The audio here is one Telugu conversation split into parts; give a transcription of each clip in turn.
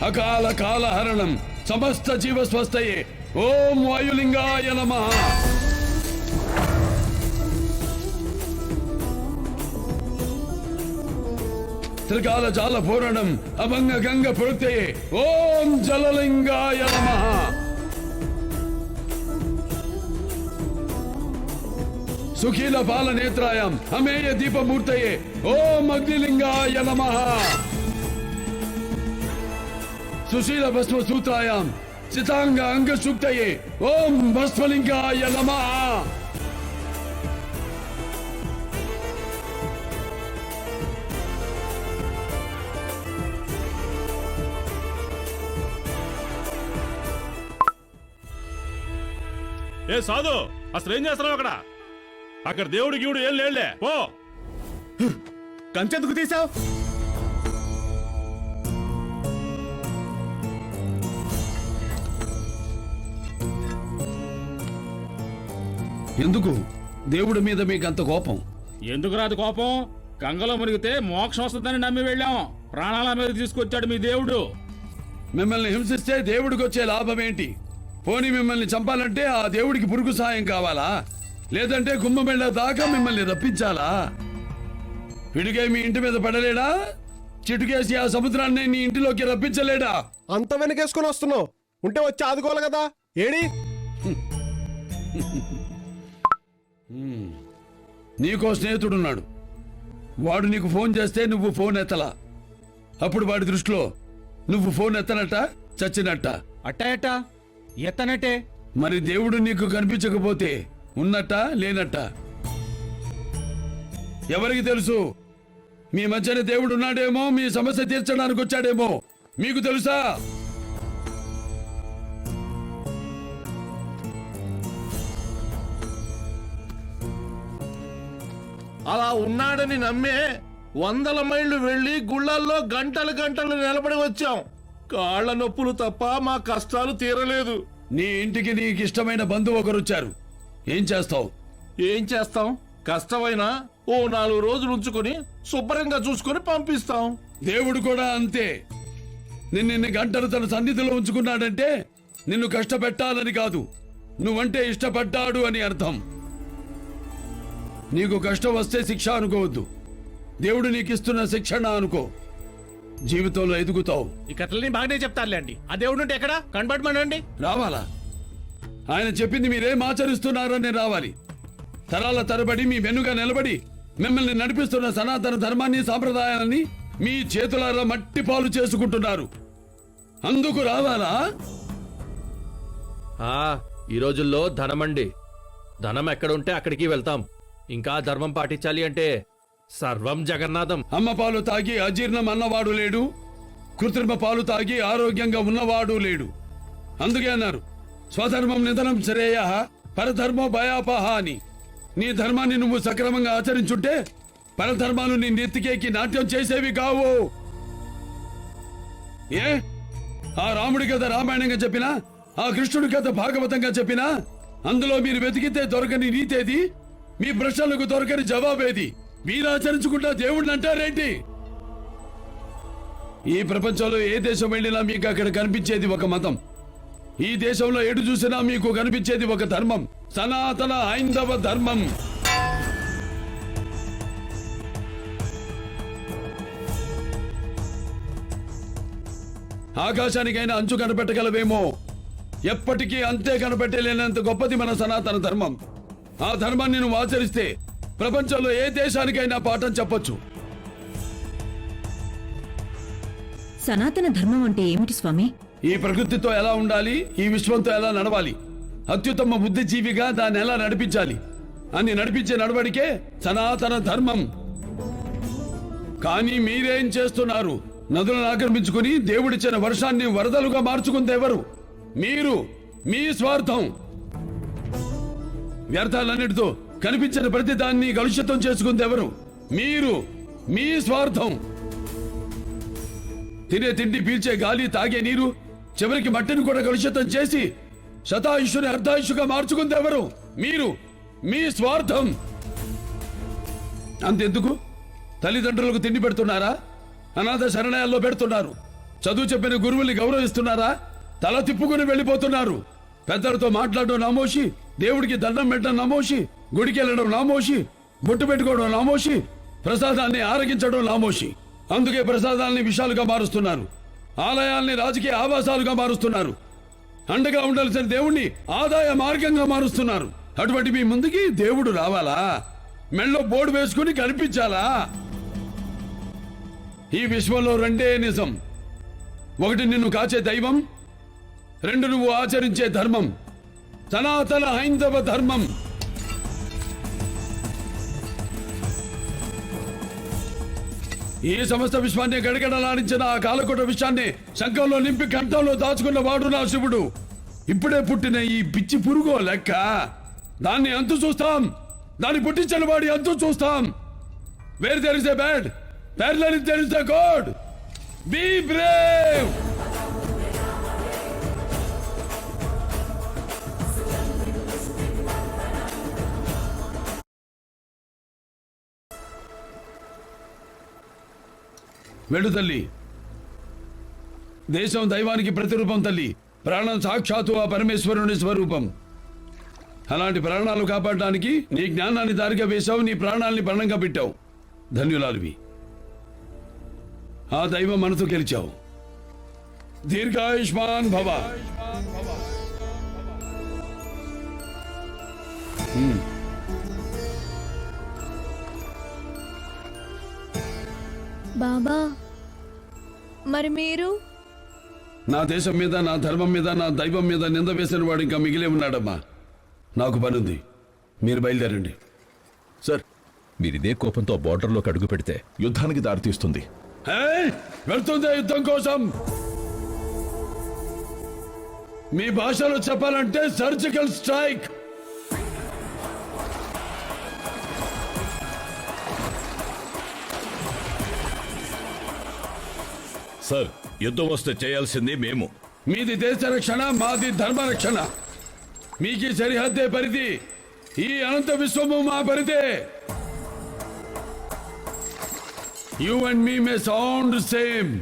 అకాల కాలహరణం సమస్త జీవ స్వస్థయే ఓం వాయులింగాయ నమః. త్రికాల జాల పూరణం అభంగ గంగ ప్రవృత్తయే ఓం జలలింగాయ నమః. సుఖీల పాల నేత్రాయం అమేయ దీపమూర్తయే ఓం అగ్నిలింగాయ నమః. సుశీల భస్మ సూత్రాయాం చితాంగ అంగ సూక్తయే ఓం భస్మలింగాయ నమః. ఏ సాధు అసలు ఏం చేస్తున్నావు అక్కడ? అక్కడ దేవుడి గీవుడు ఏం లేళ్లే పో. కంచెందుకు తీసావు? ఎందుకు దేవుడి మీద మీకు అంత కోపం? ఎందుకు రాదు కోపం? గంగలో మునిగితే మోక్షం వస్తుందని నమ్మి వెళ్ళాం. ప్రాణాల మీద తీసుకొచ్చాడు మీ దేవుడు. మిమ్మల్ని హింసిస్తే దేవుడికి వచ్చే లాభం ఏంటి? పోనీ మిమ్మల్ని చంపాలంటే ఆ దేవుడికి పురుగు సాయం కావాలా? లేదంటే కుంభమేళ దాకా మిమ్మల్ని రప్పించాలా? విడిగే మీ ఇంటి మీద పడలేడా? చిటుకేసి ఆ సముద్రాన్ని నీ ఇంటిలోకి రప్పించలేడా? అంత వెనకేసుకుని వస్తున్నావు, ఉంటే వచ్చి ఆదుకోవాలి కదా. ఏడి నీకో స్నేహితుడున్నాడు. వాడు నీకు ఫోన్ చేస్తే నువ్వు ఫోన్ ఎత్తలా. అప్పుడు వాడి దృష్టిలో నువ్వు ఫోన్ ఎత్తనట్ట, చచ్చినట్ట. అట్టా ఎత్తనట్టే. మరి దేవుడు నీకు కనిపించకపోతే ఉన్నట్ట, లేనట్ట? ఎవరికి తెలుసు? మీ మధ్యన దేవుడు ఉన్నాడేమో, మీ సమస్య తీర్చడానికి వచ్చాడేమో. మీకు తెలుసా? అలా ఉన్నాడని నమ్మే 100 మైళ్ళు వెళ్లి గుళ్ళల్లో గంటలు గంటలు నిలబడి వచ్చాం. కాళ్ల నొప్పులు తప్ప మా కష్టాలు తీరలేదు. నీ ఇంటికి నీకు ఇష్టమైన బంధువు ఒకరు వచ్చారు. ఏం చేస్తావు? ఏం చేస్తాం? కష్టమైనా ఓ 4 రోజులు ఉంచుకొని శుభ్రంగా చూసుకొని పంపిస్తాం. దేవుడు కూడా అంతే. నిన్ను గంటలు తన సన్నిధిలో ఉంచుకున్నాడంటే నిన్ను కష్టపెట్టాలని కాదు, నువ్వంటే ఇష్టపడ్డాడు అని అర్థం. నీకు కష్టం వస్తే శిక్ష అనుకోవద్దు, దేవుడు నీకు ఇస్తున్న శిక్షణ అనుకో. జీవితంలో ఎదుగుతావు. ఈ కథలని బాగానే చెప్తారులేండి. ఆ దేవుడు ఉంటే ఎక్కడ కనబడమనండి. రావాలా? ఆయన చెప్పింది మీరేం ఆచరిస్తున్నారని రావాలి. తరాల తరబడి మీ వెనుక నిలబడి మిమ్మల్ని నడిపిస్తున్న సనాతన ధర్మాన్ని, సాంప్రదాయాలని మీ చేతులారా మట్టి పాలు చేసుకుంటున్నారు. అందుకు రావాలా? ఈ రోజుల్లో ధనమండి. ధనం ఎక్కడుంటే అక్కడికి వెళ్తాం. ఇంకా ధర్మం పాటించాలి అంటే సర్వం జగన్నాథం. అమ్మ పాలు తాగి అజీర్ణం అన్నవాడు లేడు, కృత్రిమ పాలు తాగి ఆరోగ్యంగా ఉన్నవాడు లేడు. అందుకే అన్నారు స్వధర్మం నిధనం శ్రేయ పరధర్మో భయాపహ అని. నీ ధర్మాన్ని నువ్వు సక్రమంగా ఆచరించుంటే పరధర్మాలు నీ నెత్తికేకి నాట్యం చేసేవి కావు. ఏ ఆ రాముడి కథ రామాయణంగా చెప్పినా, ఆ కృష్ణుడి కథ భాగవతంగా చెప్పినా అందులో మీరు వెతికితే దొరకని నీతేది, మీ ప్రశ్నలకు దొరకని జవాబేది? మీరు ఆచరించుకుంటా దేవుడిని అంటారేంటి? ఈ ప్రపంచంలో ఏ దేశం వెళ్ళినా మీకు అక్కడ కనిపించేది ఒక మతం. ఈ దేశంలో ఎటు చూసినా మీకు కనిపించేది ఒక ధర్మం, సనాతన హైందవ ధర్మం. ఆకాశానికైనా అంచు కనిపెట్టగలవేమో, ఎప్పటికీ అంతే కనిపెట్టలేనంత గొప్పది మన సనాతన ధర్మం. ఆ ధర్మాన్ని నువ్వు ఆచరిస్తే ప్రపంచంలో ఏ దేశానికైనా పాఠం చెప్పొచ్చు. సనాతన ధర్మం అంటే ఏమిటి స్వామి? ఈ ప్రకృతితో ఎలా ఉండాలి, ఈ విశ్వంతో ఎలా నడవాలి, అత్యుత్తమ బుద్ధిజీవిగా దాన్ని ఎలా నడిపించాలి అని నడిపించే నడవడికే సనాతన ధర్మం. కానీ మీరేం చేస్తున్నారు? నదులను ఆక్రమించుకుని దేవుడిచ్చిన వర్షాన్ని వరదలుగా మార్చుకుంది ఎవరు? మీరు. మీ స్వార్థం. వ్యర్థాలన్నిటితో కనిపించిన ప్రతి దాన్ని కలుషితం చేసుకుంది ఎవరు? మీరు. మీ స్వార్థం. తినే తిండి, పీల్చే గాలి, తాగే నీరు, చివరికి మట్టిని కూడా కలుషితం చేసి శతాయుషుని అర్ధాయుషుగా మార్చుకుంది ఎవరు? మీరు. మీ స్వార్థం. అంతెందుకు? తల్లిదండ్రులకు తిండి పెడుతున్నారా? అనాథ శరణాలయాల్లో పెడుతున్నారు. చదువు చెప్పిన గురువుల్ని గౌరవిస్తున్నారా? తల తిప్పుకుని వెళ్ళిపోతున్నారు. పెద్దలతో మాట్లాడడం నామోషి, దేవుడికి దండం పెట్టడం నామోషి, గుడికి వెళ్ళడం నామోషి, బొట్టు పెట్టుకోవడం నామోషి, ప్రసాదాన్ని ఆరగించడం నామోషి. అందుకే ప్రసాదాల్ని విషాలుగా మారుస్తున్నారు, ఆలయాల్ని రాజకీయ ఆవాసాలుగా మారుస్తున్నారు, అండగా ఉండాల్సిన దేవుణ్ణి ఆదాయ మార్గంగా మారుస్తున్నారు. అటువంటి మీ ముందుకి దేవుడు రావాలా? మెళ్ళో బోర్డు వేసుకుని కనిపించాలా? ఈ విశ్వంలో రెండే నిజం. ఒకటి నిన్ను కాచే దైవం, రెండు నువ్వు ఆచరించే ధర్మం, సనాతన హైందవ ధర్మం. ఈ సమస్త విశ్వాన్ని గడగడలాడించిన ఆ కాలకోట విషయాన్ని శంఖంలో నింపి కంఠంలో దాచుకున్న వాడు నా శివుడు. ఇప్పుడే పుట్టిన ఈ పిచ్చి పురుగో లెక్క. దాన్ని అంతు చూస్తాం, దాన్ని పుట్టించిన వాడి అంతు చూస్తాం. Where there is a bad, parallel there is a God. Be brave. వెళ్ళు తల్లి. దేశం దైవానికి ప్రతిరూపం తల్లి. ప్రాణం సాక్షాత్తు ఆ పరమేశ్వరుని స్వరూపం. అలాంటి ప్రాణాలు కాపాడడానికి నీ జ్ఞానాన్ని దారిగా వేశావు, నీ ప్రాణాల్ని పణంగా పెట్టావు. ధన్యులాలివి. ఆ దైవం మనతో గెలిచావు. దీర్ఘాయుష్మాన్ భవ. బాబా, మరి మీరు? నా దేశం మీద, నా ధర్మం మీద, నా దైవం మీద నింద వేసిన వాడు ఇంకా మిగిలే ఉన్నాడమ్మా. నాకు పనుంది, మీరు బయలుదేరండి. సార్, మీరిదే కోపంతో బోర్డర్లోకి అడుగు పెడితే యుద్ధానికి దారితీస్తుంది. వెళ్తుందే యుద్ధం కోసం. మీ భాషలో చెప్పాలంటే సర్జికల్ స్ట్రైక్. సార్, యుద్ధం వస్తే చేయాల్సింది మేము. మీది దేశ రక్షణ, మాది ధర్మ రక్షణ. మీకి సరిహద్దే పరిధి, ఈ అనంత విశ్వము మా పరిధే. You and me may sound same,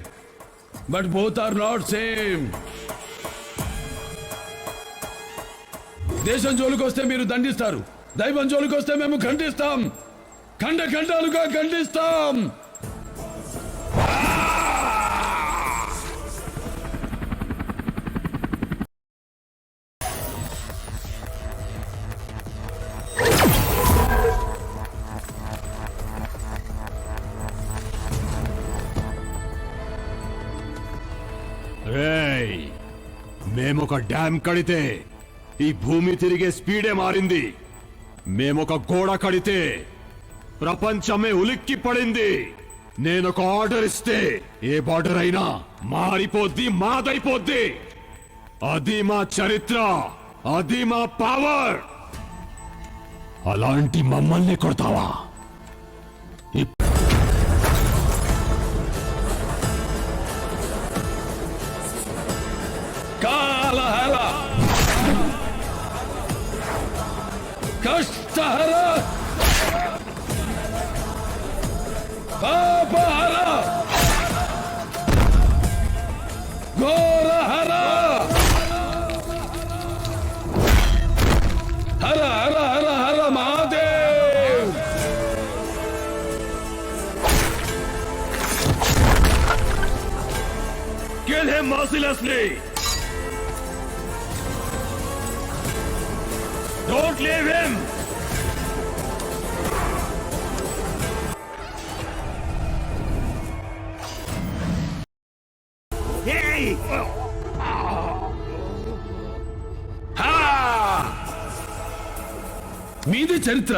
but both are not same. దేశం జోలికొస్తే మీరు దండిస్తారు, దైవం జోలికొస్తే మేము ఖండిస్తాం, ఖండ ఖండాలుగా ఖండిస్తాం. మేమొక డ్యామ్ కడితే ఈ భూమి తిరిగే స్పీడే మారింది. మేమొక గోడ కడితే ప్రపంచమే ఉలిక్కి పడింది. నేనొక ఆర్డర్ ఇస్తే ఏ బార్డర్ అయినా మారిపోద్ది, మాదైపోద్ది. అది మా చరిత్ర, అది మా పవర్. అలాంటి మమ్మల్ని కొడతావా? కాలహర, కష్టహర, పాపహర, ఘోరహర, హర హర హర హర Mahadev. Kill him mercilessly! Don't leave him! Hey! మీది చరిత్ర.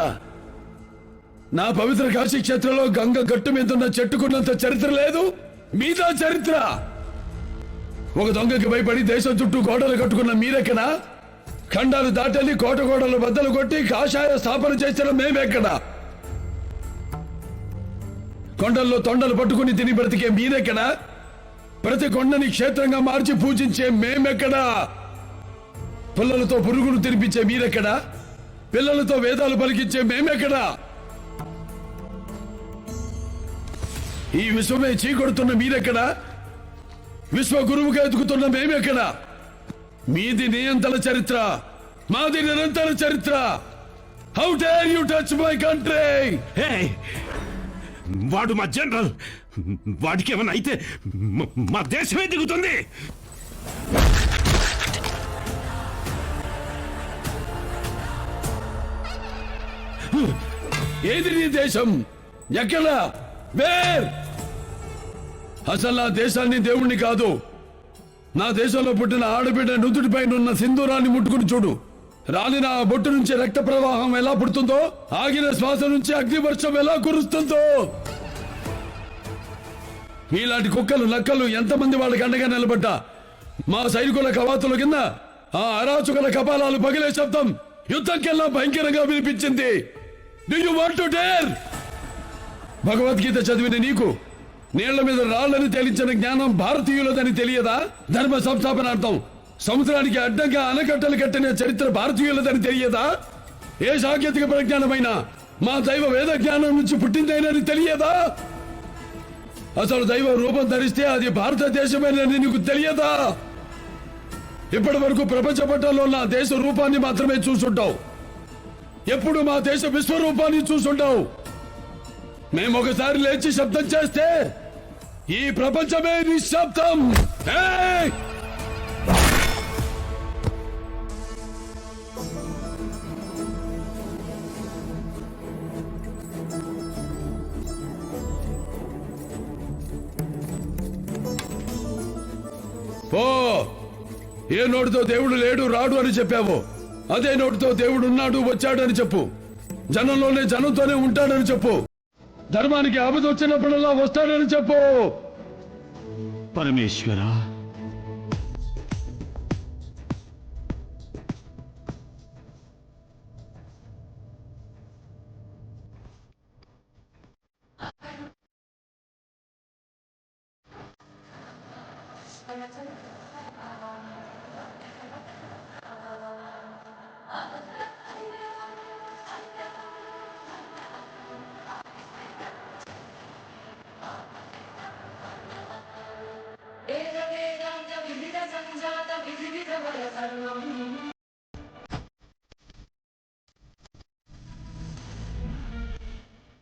నా పవిత్ర కాశీ క్షేత్రంలో గంగ గట్టు మీద ఉన్న చెట్టుకున్నంత చరిత్ర లేదు. మీదా చరిత్ర. ఒక దొంగకి భయపడి దేశం చుట్టూ గోడలు కట్టుకున్న మీరెక్కడా? ఖండాలు దాటెళ్ళి కోట గోడలు బద్దలు కొట్టి కాషాయ స్థాపన చేసిన మేమెక్కడా? కొండల్లో తొండలు పట్టుకుని తిని బ్రతికే మీరెక్కడా? ప్రతి కొండని క్షేత్రంగా మార్చి పూజించే మేమెక్కడా? పిల్లలతో పురుగులు తినిపించే మీరెక్కడా? పిల్లలతో వేదాలు పలికించే మేమెక్కడా? ఈ విశ్వమే చీకొడుతున్న మీరెక్కడా? విశ్వగురువుగా ఎదుగుతున్న మేమెక్కడ? మీది నియంతల చరిత్ర, మాది నిరంతర చరిత్ర. How dare you touch my country? ఏయ్! వాడు మా జనరల్. వాడికి ఏమైనా అయితే మా దేశమే దిగుతుంది. ఏది నీ దేశం? ఎక్కడ? వేర్? అసలు నా దేశాన్ని దేవుణ్ణి కాదు, నా దేశంలో పుట్టిన ఆడబిడ్డ నుదుటిపైన ఉన్న సింధూరాన్ని ముట్టుకుని చూడు. రాలిన ఆ బొట్టు నుంచి రక్త ప్రవాహం ఎలా పుడుతుందో, ఆగిన శ్వాస నుంచి అగ్నివర్షం ఎలా కురుస్తుందో, ఇలాంటి కుక్కలు నక్కలు ఎంతమంది వాళ్ళకి అండగా నిలబడ్డా మా సైనికుల కవాతుల కింద ఆ అరాచుకుల కపాలాలు పగిలే శబ్దం యుద్ధంకెల్లా భయంకరంగా వినిపించింది. Do you want to dare? Bhagavad Gita చదివిన నీకు నీళ్ల మీద రాళ్లను తేలించిన జ్ఞానం భారతీయులదని తెలియదా? ధర్మ సంస్థాపనార్థం సముద్రానికి అడ్డంగా ఆనకట్టలు కట్టిన చరిత్ర భారతీయులదని తెలియదా? ఏ సాంకేతిక పరిజ్ఞానమైనా మా దైవ వేద జ్ఞానం నుంచి పుట్టిందైనని తెలియదా? అసలు దైవ రూపం ధరిస్తే అది భారతదేశమేనని నీకు తెలియదా? ఇప్పటి వరకు ప్రపంచ పట్టంలో నా దేశ రూపాన్ని మాత్రమే చూసుంటావు. ఎప్పుడు మా దేశ విశ్వరూపాన్ని చూసుంటావు. మేము ఒకసారి లేచి శబ్దం చేస్తే ఈ ప్రపంచమే నిశ్శబ్దం. ఏయ్! పో. ఏ నోటితో దేవుడు లేడు రాడు అని చెప్పావు, అదే నోటితో దేవుడు ఉన్నాడు వచ్చాడు అని చెప్పు. జనంలోనే జనంతోనే ఉంటాడని చెప్పు. ధర్మానికి ఆపద వచ్చినప్పుడల్లా వస్తాడని చెప్పు. పరమేశ్వర,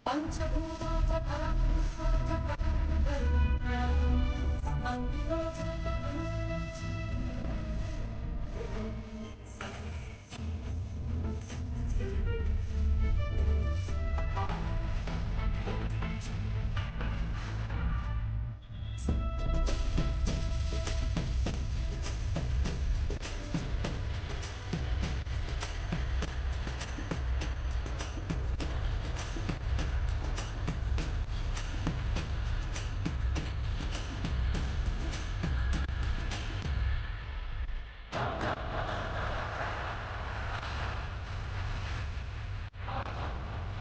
పంచభూత